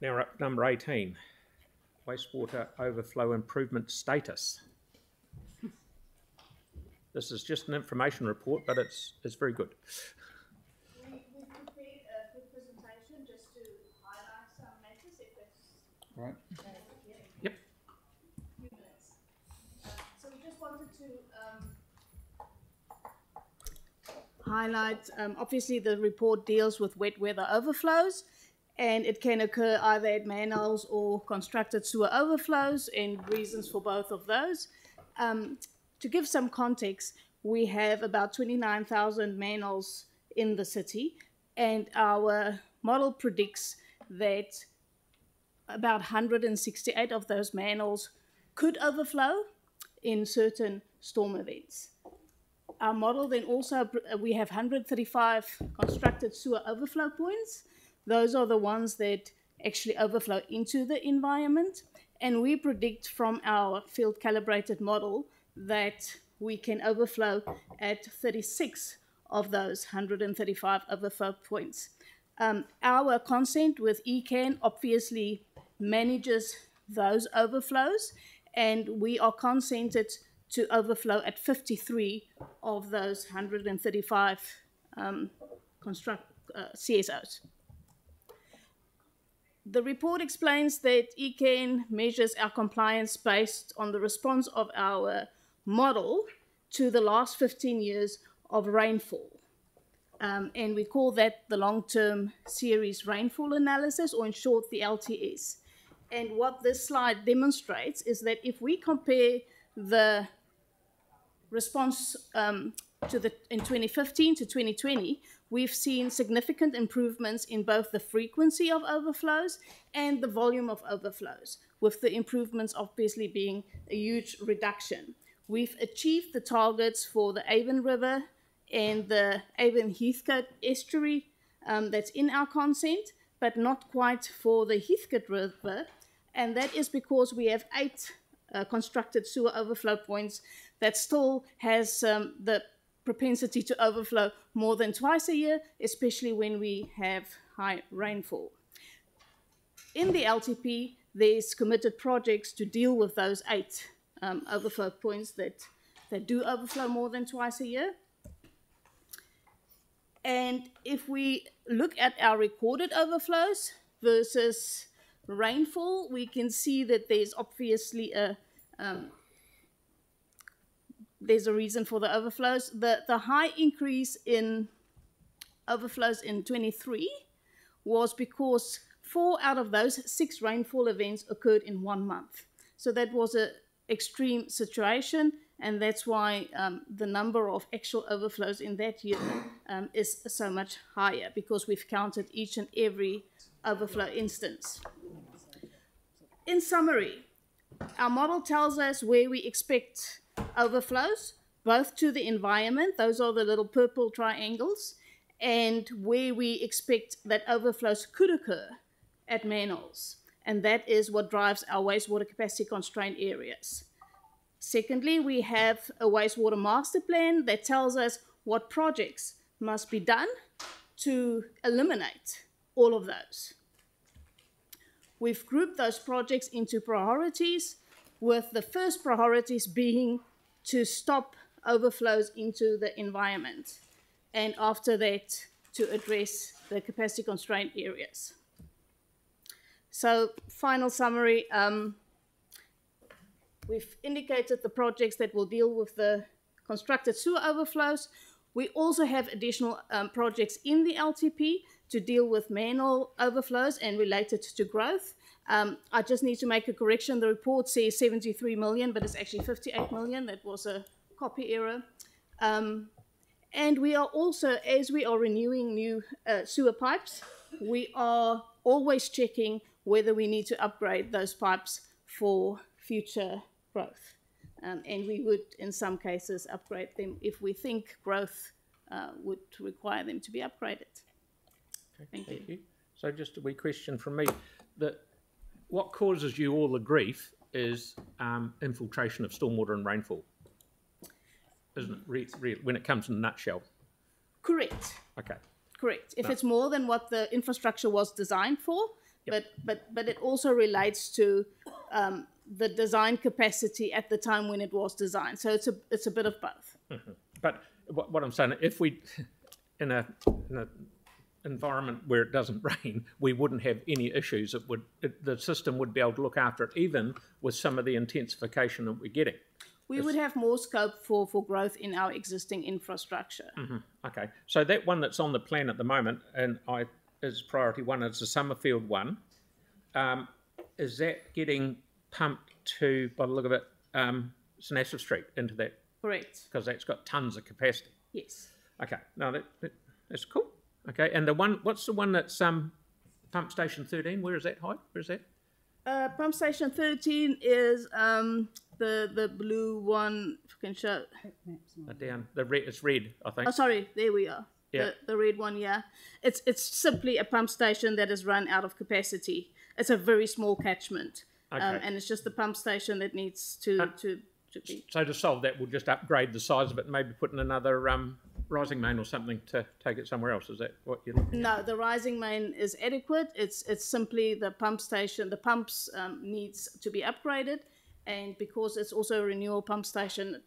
Now we're up to number 18, wastewater overflow improvement status. This is just an information report, but it's very good. We've prepared a good presentation just to highlight some matters, if that's Right. Yep. a few minutes. So we just wanted to highlight, obviously the report deals with wet weather overflows, and it can occur either at manholes or constructed sewer overflows, and reasons for both of those. To give some context, we have about 29,000 manholes in the city, and our model predicts that about 168 of those manholes could overflow in certain storm events. Our model then also, we have 135 constructed sewer overflow points. Those are the ones that actually overflow into the environment, and we predict from our field calibrated model that we can overflow at 36 of those 135 overflow points. Our consent with ECAN obviously manages those overflows, and we are consented to overflow at 53 of those 135 CSOs. The report explains that ECAN measures our compliance based on the response of our model to the last 15 years of rainfall. And we call that the long-term series rainfall analysis, or in short, the LTS. And what this slide demonstrates is that if we compare the response in 2015 to 2020, we've seen significant improvements in both the frequency of overflows and the volume of overflows, with the improvements obviously being a huge reduction. We've achieved the targets for the Avon River and the Avon Heathcote estuary that's in our consent, but not quite for the Heathcote River, and that is because we have 8 constructed sewer overflow points that still has the propensity to overflow more than twice a year, especially when we have high rainfall. In the LTP, there's committed projects to deal with those 8 overflow points that do overflow more than twice a year. And if we look at our recorded overflows versus rainfall, we can see that there's obviously there's a reason for the overflows. The high increase in overflows in 23 was because 4 out of those 6 rainfall events occurred in 1 month. So that was an extreme situation, and that's why the number of actual overflows in that year is so much higher, because we've counted each and every overflow instance. In summary, our model tells us where we expect overflows, both to the environment, those are the little purple triangles, and where we expect that overflows could occur at manholes. And that is what drives our wastewater capacity constrained areas. Secondly, we have a wastewater master plan that tells us what projects must be done to eliminate all of those. We've grouped those projects into priorities, with the first priorities being to stop overflows into the environment, and after that to address the capacity constraint areas. So, final summary, we've indicated the projects that will deal with the constructed sewer overflows. We also have additional projects in the LTP to deal with manhole overflows and related to growth. I just need to make a correction. The report says 73 million, but it's actually 58 million. That was a copy error. And we are also, as we are renewing new sewer pipes, we are always checking whether we need to upgrade those pipes for future growth. And we would, in some cases, upgrade them if we think growth would require them to be upgraded. Okay, thank you. So just a wee question from me. What causes you all the grief is infiltration of stormwater and rainfall, isn't it, when it comes in a nutshell? Correct. Okay. Correct. If it's more than what the infrastructure was designed for, but it also relates to the design capacity at the time when it was designed. So it's a bit of both. Mm-hmm. But what I'm saying, if we in a environment where it doesn't rain, we wouldn't have any issues. The system would be able to look after it, even with some of the intensification that we're getting. We would have more scope for growth in our existing infrastructure. Mm-hmm. Okay, so that one that's on the plan at the moment, and is priority one, is the Summerfield one. Is that getting pumped to, by the look of it, Senassa Street into that? Correct. Because that's got tons of capacity. Yes. Okay, no, that's cool. Okay, and the one, what's the one that's pump station 13? Where is that height? Where is that? Pump station 13 is the blue one. If you can show. Down the red. It's red, I think. Oh, sorry. There we are. Yeah. The red one. Yeah. It's simply a pump station that is run out of capacity. It's a very small catchment, okay. And it's just the pump station that needs to be. So to solve that, we'll just upgrade the size of it, and maybe put in another rising main or something to take it somewhere else. Is that what you're looking at? No, the rising main is adequate. It's simply the pump station. The pumps needs to be upgraded, and because it's also a renewal pump station,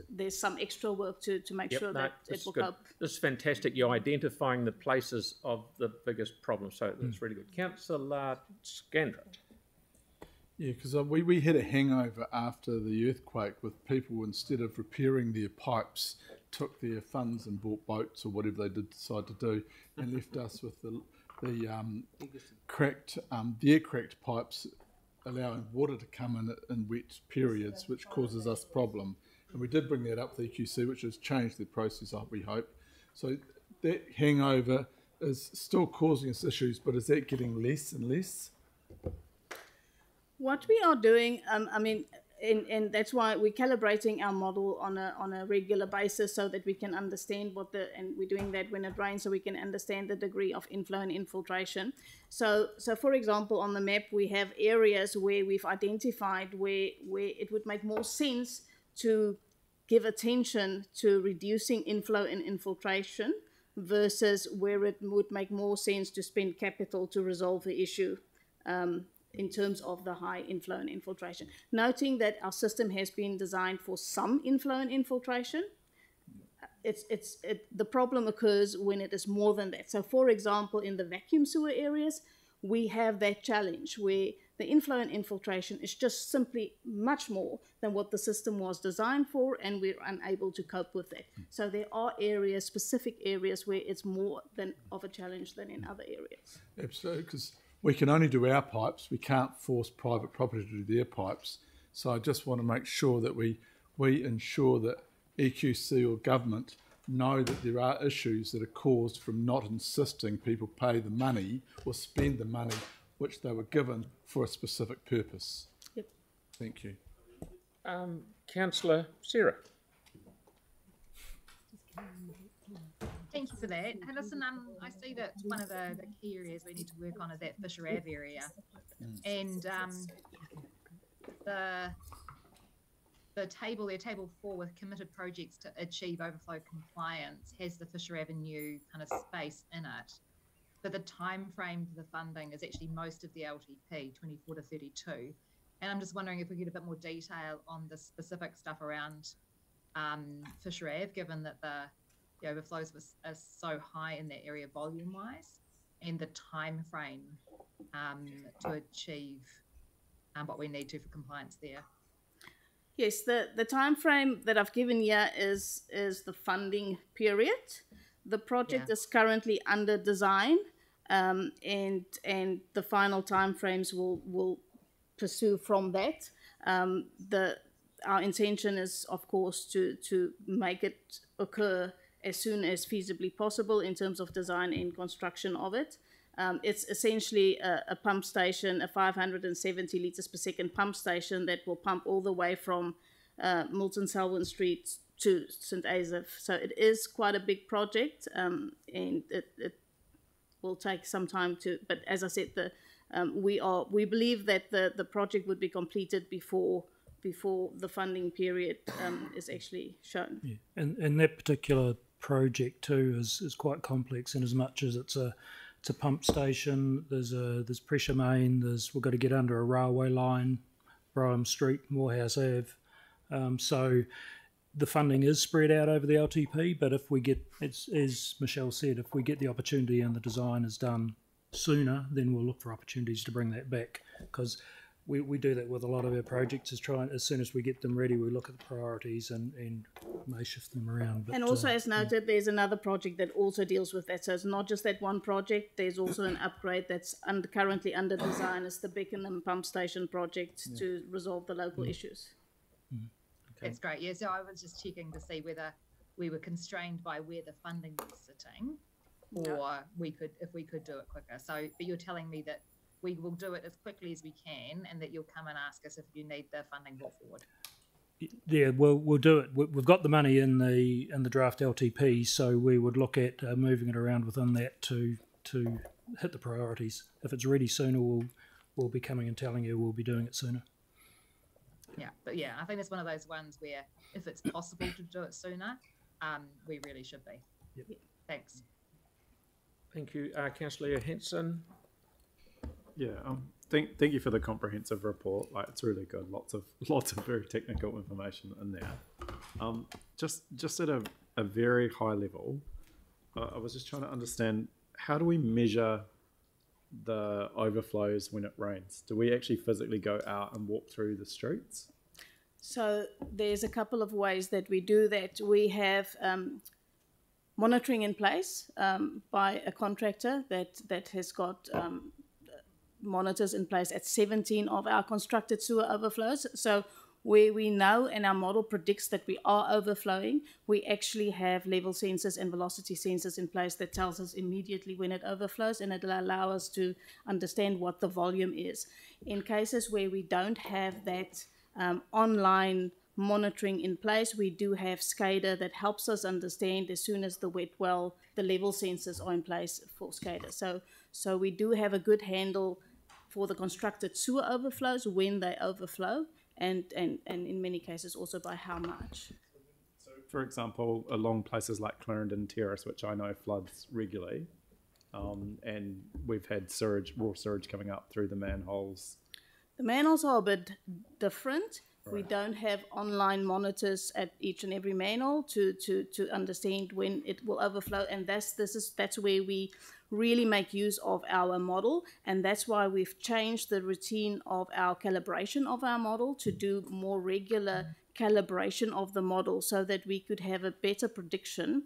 there's some extra work to make sure that it will cope. This is fantastic. You're identifying the places of the biggest problems, so that's really good. Councillor Scandra. Yeah, because we had a hangover after the earthquake with people, instead of repairing their pipes, took their funds and bought boats or whatever they did decide to do, and left us with the cracked pipes, allowing water to come in wet periods, which causes us problem. And we did bring that up to the EQC, which has changed the process, we hope. So that hangover is still causing us issues, but is that getting less and less? What we are doing, and that's why we're calibrating our model on a regular basis, so that we can understand and we're doing that when it rains, so we can understand the degree of inflow and infiltration. So for example, on the map we have areas where we've identified where it would make more sense to give attention to reducing inflow and infiltration versus where it would make more sense to spend capital to resolve the issue. In terms of the high inflow and infiltration. Noting that our system has been designed for some inflow and infiltration, the problem occurs when it is more than that. So for example, in the vacuum sewer areas, we have that challenge where the inflow and infiltration is just simply much more than what the system was designed for, and we're unable to cope with that. So there are areas, specific areas, where it's more of a challenge than in other areas. Absolutely, because we can only do our pipes. We can't force private property to do their pipes. So I just want to make sure that we ensure that EQC or government know that there are issues that are caused from not insisting people pay the money or spend the money which they were given for a specific purpose. Yep. Thank you. Councillor Sarah. Thank you for that. Hey, listen, I see that one of the key areas we need to work on is that Fisher Ave area. And table 4 with committed projects to achieve overflow compliance has the Fisher Avenue kind of space in it. But the time frame for the funding is actually most of the LTP, 24 to 32. And I'm just wondering if we get a bit more detail on the specific stuff around Fisher Ave, given that the overflows are so high in that area volume-wise, and the time frame to achieve what we need to for compliance there. Yes, the time frame that I've given here is the funding period. The project is currently under design, and the final time frames will pursue from that. Our intention is, of course, to make it occur as soon as feasibly possible in terms of design and construction of it. It's essentially a pump station, a 570 litres per second pump station that will pump all the way from Milton Selwyn Street to St. Asaph. So it is quite a big project, and it will take some time to, but as I said, we believe that the project would be completed before the funding period is actually shown. Yeah. And that particular project too is quite complex, in as much as it's a it's a pump station. There's pressure main. We've got to get under a railway line, Brougham Street, Morehouse Ave. So the funding is spread out over the LTP, but if we get, as Michelle said, if we get the opportunity and the design is done sooner, then we'll look for opportunities to bring that back, because we do that with a lot of our projects, is try and, as soon as we get them ready, we look at the priorities and may shift them around. But, and also, as noted, there's another project that also deals with that. So it's not just that one project. There's also an upgrade that's currently under design. It's the Beckenham Pump Station project to resolve the local issues. Okay. That's great. Yeah, so I was just checking to see whether we were constrained by where the funding was sitting, or if we could do it quicker. So, but you're telling me that we will do it as quickly as we can, and that you'll come and ask us if you need the funding brought forward. Yeah, we'll do it. We've got the money in the draft LTP, so we would look at moving it around within that to hit the priorities. If it's ready sooner, we'll be coming and telling you we'll be doing it sooner. Yeah, but yeah, I think it's one of those ones where if it's possible to do it sooner, we really should be. Yep. Thanks. Thank you, Councillor Henson. Yeah, thank you for the comprehensive report. Like, it's really good. Lots of very technical information in there. Just at a very high level, I was just trying to understand, how do we measure the overflows when it rains? Do we actually physically go out and walk through the streets? So there's a couple of ways that we do that. We have monitoring in place by a contractor that has got monitors in place at 17 of our constructed sewer overflows. So where we know and our model predicts that we are overflowing, we actually have level sensors and velocity sensors in place that tells us immediately when it overflows, and it'll allow us to understand what the volume is. In cases where we don't have that online monitoring in place, we do have SCADA that helps us understand as soon as the wet well, the level sensors are in place for SCADA. So we do have a good handle for the constructed sewer overflows, when they overflow, and in many cases also by how much. So, for example, along places like Clarendon Terrace, which I know floods regularly, and we've had raw sewage coming up through the manholes. The manholes are a bit different. Right. We don't have online monitors at each and every manhole to understand when it will overflow, and that's where we really make use of our model, and that's why we've changed the routine of our calibration of our model to do more regular calibration of the model, so that we could have a better prediction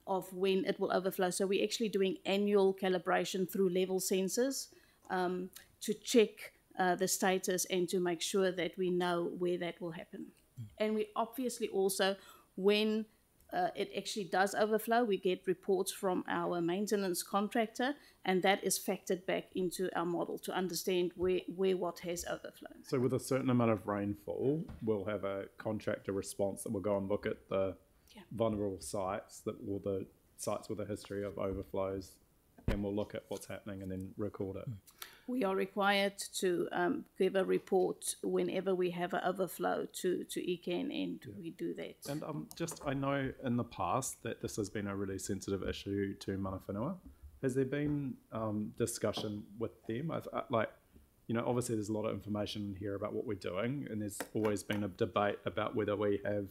of when it will overflow. So we're actually doing annual calibration through level sensors to check the status and to make sure that we know where that will happen. And we obviously also, when it actually does overflow, we get reports from our maintenance contractor, and that is factored back into our model to understand where what has overflown. So with a certain amount of rainfall, we'll have a contractor response that will go and look at the vulnerable sites, or the sites with a history of overflows, and we'll look at what's happening and then record it. We are required to give a report whenever we have an overflow to ECAN, and we do that. And I know in the past that this has been a really sensitive issue to mana whenua. Has there been discussion with them? Obviously there's a lot of information here about what we're doing, and there's always been a debate about whether we have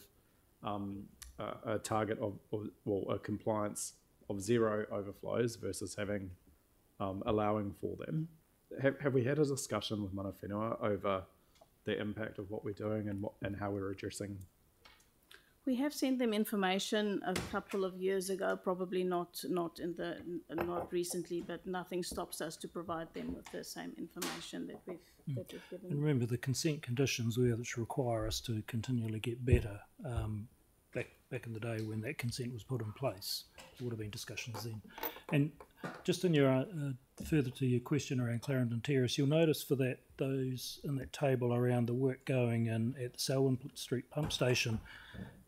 a target of a compliance of zero overflows versus having allowing for them. Have we had a discussion with mana whenua over the impact of what we're doing and how we're addressing? We have sent them information a couple of years ago, probably not recently, but nothing stops us to provide them with the same information that we've given. And remember, the consent conditions which require us to continually get better. Back in the day when that consent was put in place, there would have been discussions then. And just in your further to your question around Clarendon Terrace, you'll notice for those in that table around the work going in at the Selwyn Street pump station,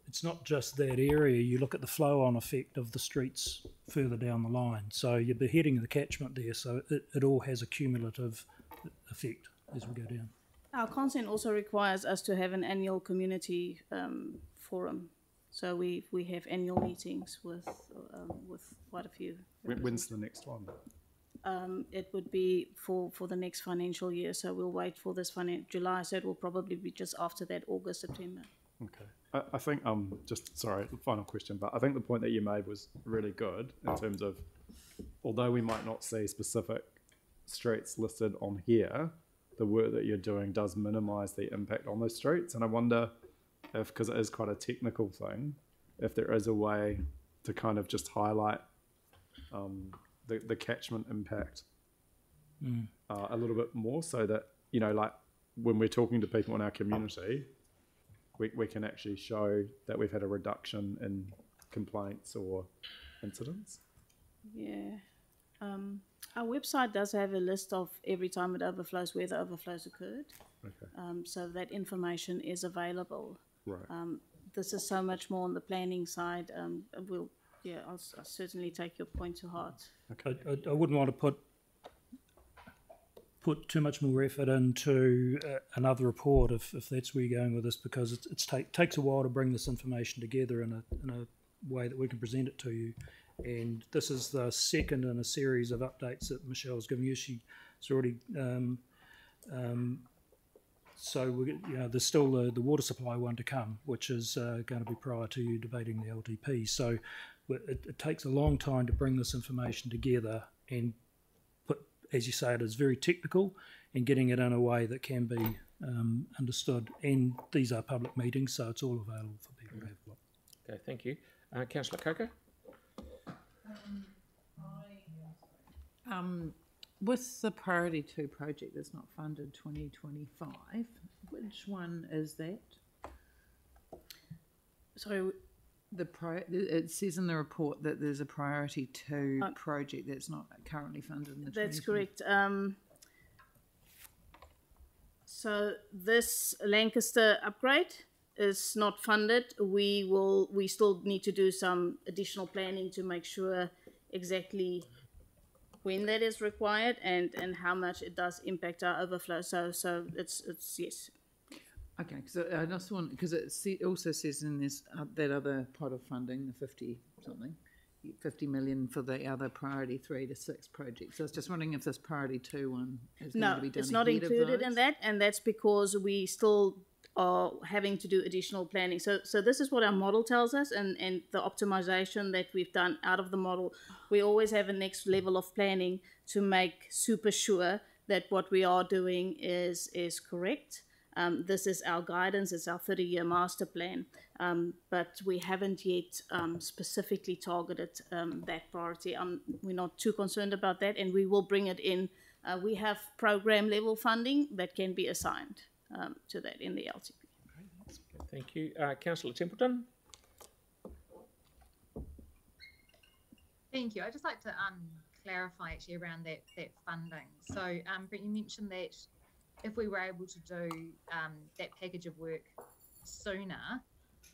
it's not just that area. You look at the flow-on effect of the streets further down the line. So you're beheading the catchment there, so it all has a cumulative effect as we go down. Our consent also requires us to have an annual community forum So we have annual meetings with quite a few. When's the next one? It would be for the next financial year. So we'll wait for this July. So it will probably be just after that, August, September. Okay. I think, just, sorry, final question, but I think the point that you made was really good in terms of, although we might not see specific streets listed on here, the work that you're doing does minimise the impact on those streets. And I wonder if, because it is quite a technical thing, if there is a way to kind of just highlight the catchment impact a little bit more, so that, you know, like when we're talking to people in our community, we can actually show that we've had a reduction in complaints or incidents. Yeah. Our website does have a list of every time it overflows, where the overflows occurred. Okay. So that information is available. Right. This is so much more on the planning side. I'll certainly take your point to heart. Okay. I wouldn't want to put too much more effort into another report if that's where you're going with this, because it takes a while to bring this information together in a way that we can present it to you. And this is the second in a series of updates that Michelle's given you. She's already so there's still the water supply one to come, which is going to be prior to you debating the LTP. So it takes a long time to bring this information together and put, as you say, it is very technical, and getting it in a way that can be understood. And these are public meetings, so it's all available for people to have a look. Okay, thank you. Councillor Coker? With the Priority 2 project that's not funded 2025, which one is that? So it says in the report that there's a Priority 2 project that's not currently funded in the that's 2025. correct. So this Lancaster upgrade is not funded. We still need to do some additional planning to make sure exactly when that is required and how much it does impact our overflow. So it's yes. Okay, because I just want, because it also says in this that other pot of funding, the 50 million for the other Priority 3 to 6 projects. So I was just wondering if this Priority 2 one is going to be done. It's not ahead included of those? in that, and that's because we still are having to do additional planning. So this is what our model tells us, and the optimization that we've done out of the model. We always have a next level of planning to make super sure that what we are doing is correct. This is our guidance, it's our 30-year master plan, but we haven't yet specifically targeted that priority. We're not too concerned about that, and we will bring it in. We have program level funding that can be assigned to that in the LTP. Thank you. Councillor Templeton? Thank you. I'd just like to clarify actually around that funding. So, Brent, you mentioned that if we were able to do that package of work sooner,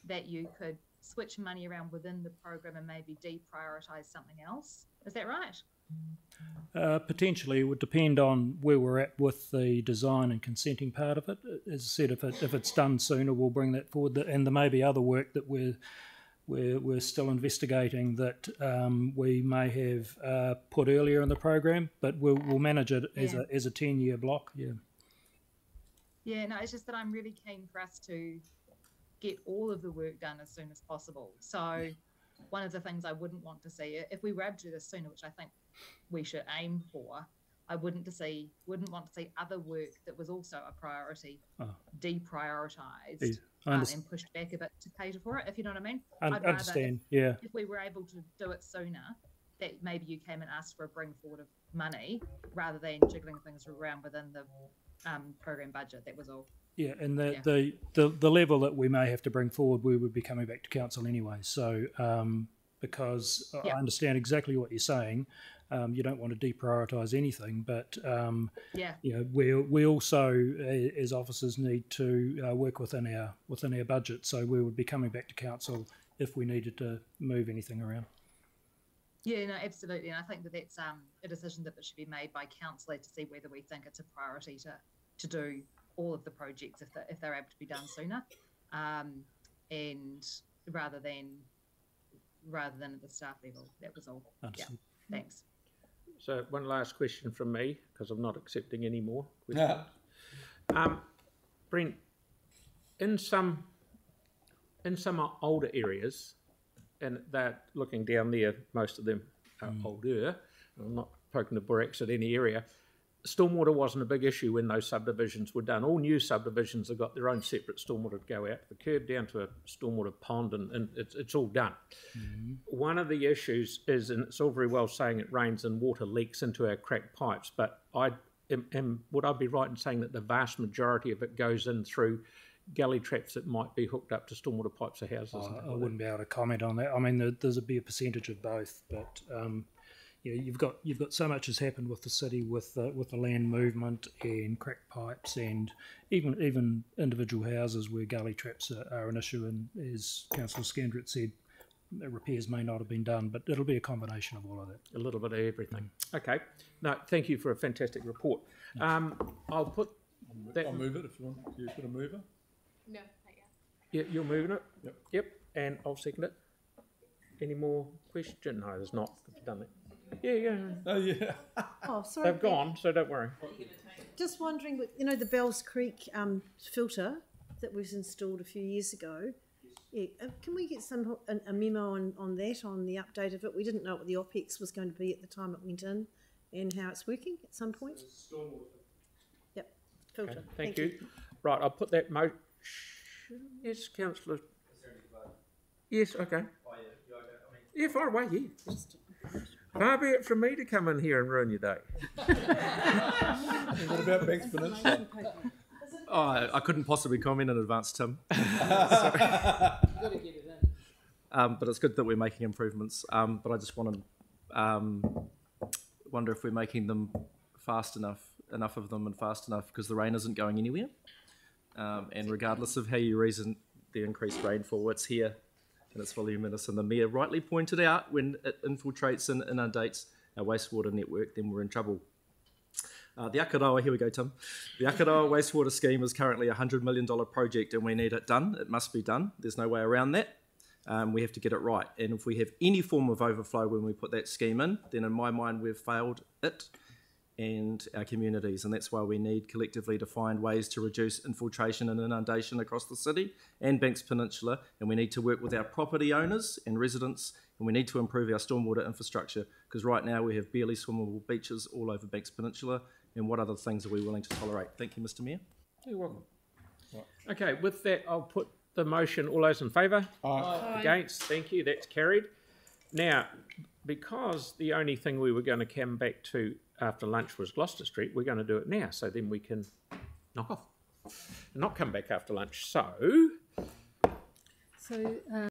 that you could switch money around within the program and maybe deprioritise something else. Is that right? Potentially, it would depend on where we're at with the design and consenting part of it. As I said, if it's done sooner, we'll bring that forward. And there may be other work that we're still investigating that we may have put earlier in the program, but we'll manage it as a 10-year block. Yeah. Yeah. No, it's just that I'm really keen for us to get all of the work done as soon as possible. So one of the things I wouldn't want to see, if we were able to do this sooner, which I think we should aim for, I wouldn't want to see other work that was also a priority deprioritised and pushed back a bit to cater for it, if you know what I mean. I'd understand, rather if we were able to do it sooner, that maybe you came and asked for a bring forward of money rather than jiggling things around within the program budget. That was all. Yeah, and the level that we may have to bring forward, we would be coming back to council anyway. So because I understand exactly what you're saying, you don't want to deprioritise anything, but we also as officers need to work within our budget. So we would be coming back to council if we needed to move anything around. Yeah, no, absolutely, and I think that's a decision that should be made by council to see whether we think it's a priority to do all of the projects if they're able to be done sooner, and rather than at the staff level. That was all. Understood. Yeah, thanks. So one last question from me, because I'm not accepting any more questions. Brent, in some older areas, and they're looking down there, most of them are older, I'm not poking the borax at any area, stormwater wasn't a big issue when those subdivisions were done. All new subdivisions have got their own separate stormwater to go out to the curb, down to a stormwater pond, and it's all done. One of the issues is, and it's all very well saying it rains and water leaks into our cracked pipes, but would I be right in saying that the vast majority of it goes in through gully traps that might be hooked up to stormwater pipes or houses? I wouldn't be able to comment on that. I mean, there's a percentage of both, but you've got so much has happened with the city with the land movement and cracked pipes, and even individual houses where gully traps are an issue. And as Councillor Scandrett said, repairs may not have been done, but it'll be a combination of all of that. A little bit of everything. Okay. No, thank you for a fantastic report. I'll put that. I'll move it if you want. You put a mover. No, not yet. Yeah, you're moving it? Yep. Yep, and I'll second it. Any more questions? No, there's not. I've done it. Yeah. Oh yeah. Oh, sorry. They've gone, so don't worry. Just wondering, the Bells Creek filter that was installed a few years ago. Yeah, can we get a memo on that, on the update of it? We didn't know what the OPEX was going to be at the time it went in, and how it's working at some point. Yep, filter. Okay, thank you. Right, I'll put that motion. Yes, Councillor. Yes, okay. Yeah, far away, yeah. Far be it from me to come in here and ruin your day. What about Banks Peninsula? Oh, I couldn't possibly comment in advance, Tim. Got to get it in. But it's good that we're making improvements. But I just want to wonder if we're making them fast enough of them and fast enough, because the rain isn't going anywhere. And regardless of how you reason the increased rainfall, it's here and it's voluminous. And the Mayor rightly pointed out, when it infiltrates and inundates our wastewater network, then we're in trouble. The Akaroa, here we go, Tim. The Akaroa wastewater scheme is currently a $100 million project, and we need it done. It must be done. There's no way around that. We have to get it right. And if we have any form of overflow when we put that scheme in, then in my mind we've failed it and our communities. And that's why we need collectively to find ways to reduce infiltration and inundation across the city and Banks Peninsula. And we need to work with our property owners and residents, and we need to improve our stormwater infrastructure, because right now we have barely swimmable beaches all over Banks Peninsula. And what other things are we willing to tolerate? Thank you, Mr. Mayor. You're welcome. Right. Okay, with that, I'll put the motion. All those in favour? Aye. Against? Thank you. That's carried. Now, because the only thing we were going to come back to after lunch was Gloucester Street, we're going to do it now, so then we can knock off and not come back after lunch. So